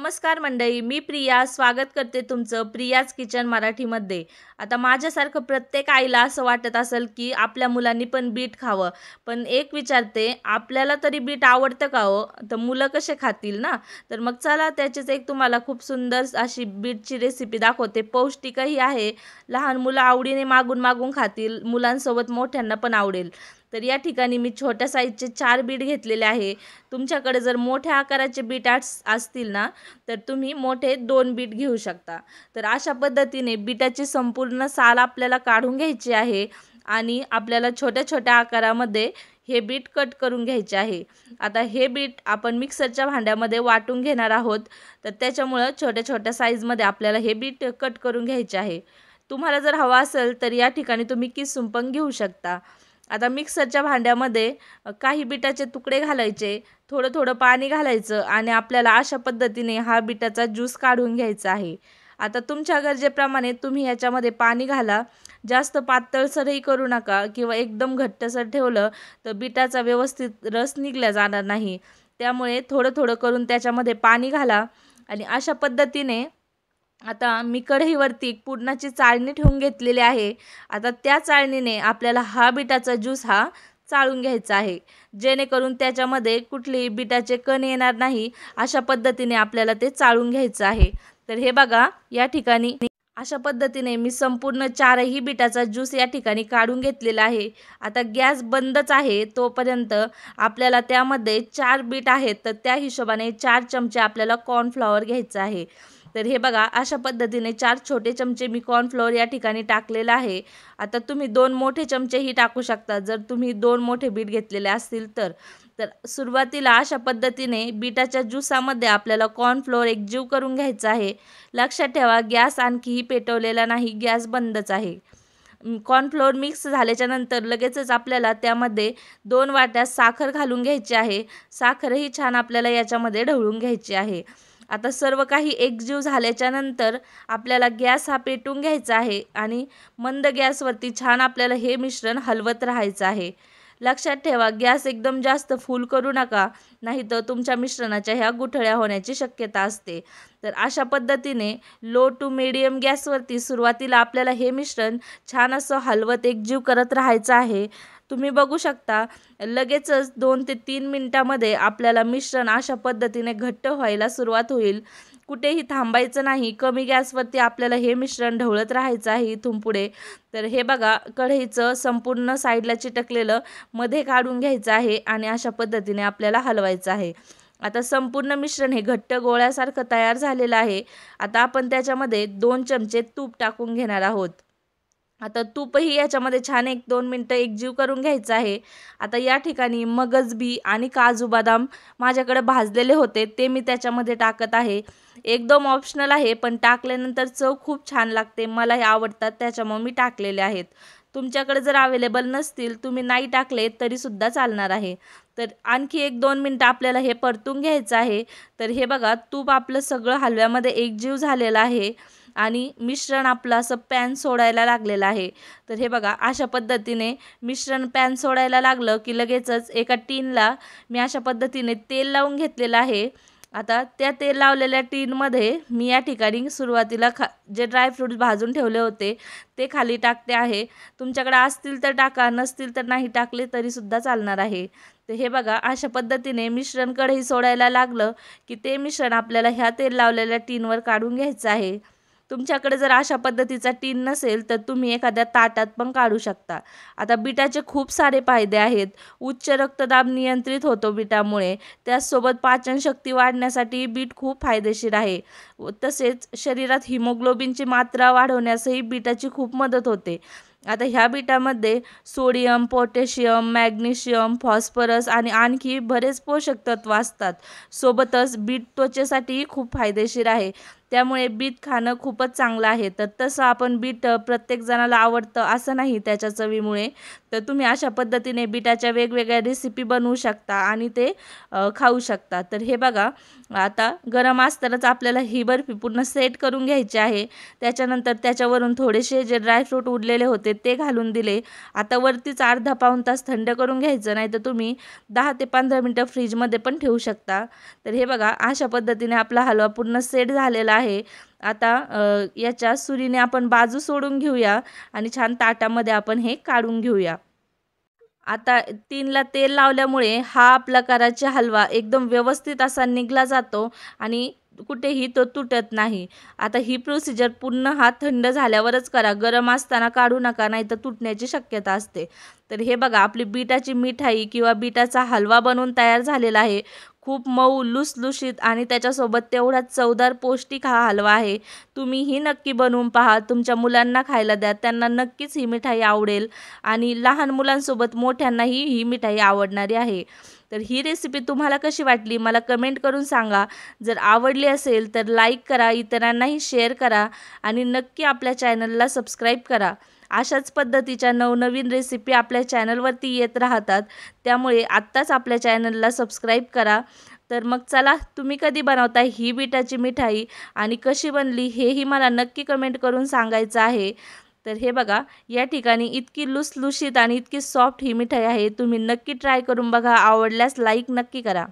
नमस्कार मंडळी, मी प्रिया स्वागत करते तुमचं प्रियाज किचन मराठीमध्ये। आता माझ्यासारखं प्रत्येक आईला असं वाटत असेल की आपल्या मुलांनी पण बीट खावं, पण एक विचारते, आपल्याला तरी बीट आवडतं का हो? तर मुलं कसे खातील ना? तर मग चला त्याचीच एक तुम्हाला खूप सुंदर अशी बीटची रेसिपी दाखवते। पौष्टिकही आहे, लहान मुलं आवडीने मागून मागून खातील, मुलांसोबत मोठ्यांना पण आवडेल। तर या ठिकाणी मी छोट्या साईजचे 4 बीट घेतलेले आहे। तुमच्याकडे जर मोठ्या आकाराचे बीट असतील ना, तर तुम्ही मोठे 2 बीट घेऊ शकता। तर अशा पद्धतीने बीटाची संपूर्ण साल आपल्याला काढून घ्यायची आहे आणि आपल्याला छोट्या छोट्या आकारामध्ये हे बीट कट करून घ्यायचे आहे। आता हे बीट आपण मिक्सरच्या भांड्यामध्ये वाटून घेणार आहोत, तर त्याच्यामुळे छोट्या छोट्या साईजमध्ये आपल्याला हे बीट कट करून घ्यायचे आहे। तुम्हाला जर हवा असेल तर या ठिकाणी तुम्ही किसून पण घेऊ शकता। आता मिक्सरच्या भांड्यामध्ये काही बीटाचे तुकडे घालायचे, थोडं थोडं पाणी घालायचं आणि आपल्याला अशा पद्धतीने हा बीटाचा ज्यूस काढून घ्यायचा आहे। आता तुमच्या गरजेप्रमाणे तुम्ही याच्यामध्ये पाणी घाला, जास्त पातळसरही करू नका किंवा एकदम घट्टसर ठेवलं तर बीटाचा व्यवस्थित रस निघला जाणार नाही। त्यामुळे थोडं थोडं करून त्याच्यामध्ये पाणी घाला आणि अशा पद्धतीने आता मी कढईवरती पुरणाची चाळणी ठेवून घेतलेली आहे। आता त्या चाळणीने आपल्याला हा बीटाचा ज्यूस चाळून घ्यायचा आहे, जेणेकरून त्याच्यामध्ये कुठलेही बीटाचे कण येणार नाही। अशा पद्धतीने आपल्याला ते चाळून घ्यायचं आहे। तर हे बघा, या ठिकाणी अशा पद्धतीने मी संपूर्ण 4ही बीटाचा ज्यूस या ठिकाणी काढून घेतलेला आहे। आता गॅस बंदच आहे, तोपर्यंत आपल्याला त्यामध्ये 4 बीट आहेत, तर त्या हिशोबाने 4 चमचे आपल्याला कॉर्नफ्लॉवर घ्यायचं आहे। तर हे बघा, अशा पद्धतीने 4 छोटे चमचे मी कॉर्नफ्लॉवर या ठिकाणी टाकलेला आहे। आता तुम्ही 2 मोठे चमचेही टाकू शकता, जर तुम्ही 2 मोठे बीट घेतलेले असतील तर। तर सुरुवातीला अशा पद्धतीने बीटाच्या ज्यूसामध्ये आपल्याला कॉर्नफ्लॉवर एकजीव करून घ्यायचा आहे। लक्षात ठेवा, गॅस आणखीही पेटवलेला नाही, गॅस बंदच आहे। कॉर्नफ्लॉवर मिक्स झाल्याच्या नंतर लगेचच आपल्याला त्यामध्ये 2 वाट्या साखर घालून घ्यायची आहे। साखरही छान आपल्याला याच्यामध्ये ढवळून घ्यायची आहे। आता सर्व काही एकजीव झाल्याच्या नंतर आपल्याला गॅस पेटवून घ्यायचा आहे आणि मंद गॅसवरती छान आपल्याला हे मिश्रण हलवत राहायचं आहे। लक्षात ठेवा, गॅस एकदम जास्त फुल करू नका, नाहीतर तुमच्या मिश्रणाच्या ह्या गुठळ्या होण्याची शक्यता असते। तर अशा पद्धतीने लो टू मीडियम गॅसवरती सुरुवातीला आपल्याला हे मिश्रण छान असं हलवत एकजीव करत राहायचं आहे। तुम्ही बघू शकता, लगेचच 2 ते 3 मिनिटांमध्ये आपल्याला मिश्रण अशा पद्धतीने घट्ट व्हायला सुरुवात होईल। कुठेही थांबायचं नाही, कमी गॅसवरती आपल्याला हे मिश्रण ढवळत राहायचं आहे इथून पुढे। तर हे बघा, कढईचं संपूर्ण साईडला चिटकलेलं मध्ये काढून घ्यायचं आहे आणि अशा पद्धतीने आपल्याला हलवायचं आहे। आता संपूर्ण मिश्रण हे घट्ट गोळ्यासारखं तयार झालेलं आहे। आता आपण त्याच्यामध्ये 2 चमचे तूप टाकून घेणार आहोत। आता तूपही याच्यामध्ये छान 1-2 मिनटं एकजीव करून घ्यायचं आहे। आता या ठिकाणी मगज बी आणि काजू बदाम माझ्याकडे भाजलेले होते, ते मी त्याच्यामध्ये टाकत आहे। एकदम ऑप्शनल आहे, पण टाकल्यानंतर चव खूप छान लागते, मला हे आवडतात, त्याच्यामुळे मी टाकलेले आहेत। तुमच्याकडे जर अवेलेबल नसतील, तुम्ही नाही टाकले तरीसुद्धा चालणार आहे। तर आणखी 1-2 मिनटं आपल्याला हे परतून घ्यायचं आहे। तर हे बघा, तूप आपलं सगळं हलव्यामध्ये एकजीव झालेलं आहे आणि मिश्रण आपलं असं पॅन सोडायला लागलेलं आहे। तर हे बघा, अशा पद्धतीने मिश्रण पॅन सोडायला लागलं की लगेचच एका टीनला मी अशा पद्धतीने तेल लावून घेतलेलं आहे। आता त्या तेल लावलेल्या टीनमध्ये मी या ठिकाणी सुरुवातीला जे ड्रायफ्रूट्स भाजून ठेवले होते ते खाली टाकते आहे। तुमच्याकडे असतील तर टाका, नसतील तर नाही टाकले तरीसुद्धा चालणार आहे। तर हे बघा, अशा पद्धतीने मिश्रण कढई सोडायला लागलं की ते मिश्रण आपल्याला ह्या तेल लावलेल्या टीनवर काढून घ्यायचं आहे। तुमच्याकडे जर अशा पद्धतीचा टीन नसेल तर तुम्ही एखाद्या ताटात पण काढू शकता। आता बीटाचे खूप सारे फायदे आहेत। उच्च रक्तदाब नियंत्रित होतो बीटामुळे, त्याचसोबत पाचनशक्ती वाढण्यासाठी बीट खूप फायदेशीर आहे। तसेच शरीरात हिमोग्लोबिनची मात्रा वाढवण्यासही बीटाची खूप मदत होते। आता ह्या बीटामध्ये सोडियम, पोटॅशियम, मॅग्नेशियम, फॉस्फरस आणि आणखी बरेच पोषक तत्व असतात। सोबतच बीट त्वचेसाठीही खूप फायदेशीर आहे। त्यामुळे बीट खाणं खूपच चांगलं आहे. तर तसं आपण बीट प्रत्येक जणाला आवडतं असं नाही त्याच्या चवीमुळे. तर तुम्ही अशा पद्धतीने बीटाच्या वेगवेगळ्या रेसिपी बनवू शकता आणि ते खाऊ शकता. तर हे बघा, आता गरम असतानाच आपल्याला ही बर्फी पूर्ण सेट करून घ्यायची आहे. त्याच्यानंतर त्याच्यावरून थोडेसे जे ड्रायफ्रूट उरलेले होते ते घालून दिले. आता वरतीच अर्धा पाऊण तास थंड करून घ्यायचं, नाही तर तुम्ही 10 ते 15 मिनटं फ्रीजमध्ये पण ठेवू शकता. तर हे बघा, अशा पद्धतीने आपला हलवा पूर्ण सेट झालेला आहे. आता याच्या सुरीने आपण बाजू सोडून घेऊया आणि छान ताटामध्ये आपण हे काढून घेऊया. आता 3ला तेल लावल्यामुळे हा आपला कराची हलवा एकदम व्यवस्थित असा निघला जातो आणि कुठेही तो तुटत नाही. आता ही प्रोसिजर पूर्ण हा थंड झाल्यावरच करा. गरम असताना काढू नका, नाहीतर तुटण्याची शक्यता असते. तर हे बघा, आपली बीटाची मिठाई किंवा बीटाचा हलवा बनवून तयार झालेला आहे. खूप मऊ, लुसलुशीत आणि त्याच्यासोबत तेवढाच चवदार पौष्टिक हा हलवा आहे. तुम्हीही नक्की बनवून पहा. तुमच्या मुलांना खायला द्या. त्यांना नक्कीच ही मिठाई आवडेल आणि लहान मुलांसोबत मोठ्यांनाही ही मिठाई आवडणारी आहे. तर ही रेसिपी तुम्हाला कशी वाटली मला कमेंट करून सांगा. जर आवडली असेल तर लाईक करा, इतरांनाही शेअर करा आणि नक्की आपल्या चॅनलला सबस्क्राईब करा. अशाच पद्धतीच्या नवनवीन रेसिपी आपल्या चॅनलवरती येत राहतात. त्यामुळे आत्ताच आपल्या चॅनलला सबस्क्राईब करा. तर मग चला, तुम्ही कधी बनवताय ही बीटाची मिठाई आणि कशी बनली हेही मला नक्की कमेंट करून सांगायचं आहे. तर हे बघा, या ठिकाणी इतकी लुसलुशीत आणि इतकी सॉफ्ट ही मिठाई आहे. तुम्ही नक्की ट्राय करून बघा. आवडल्यास लाईक नक्की करा.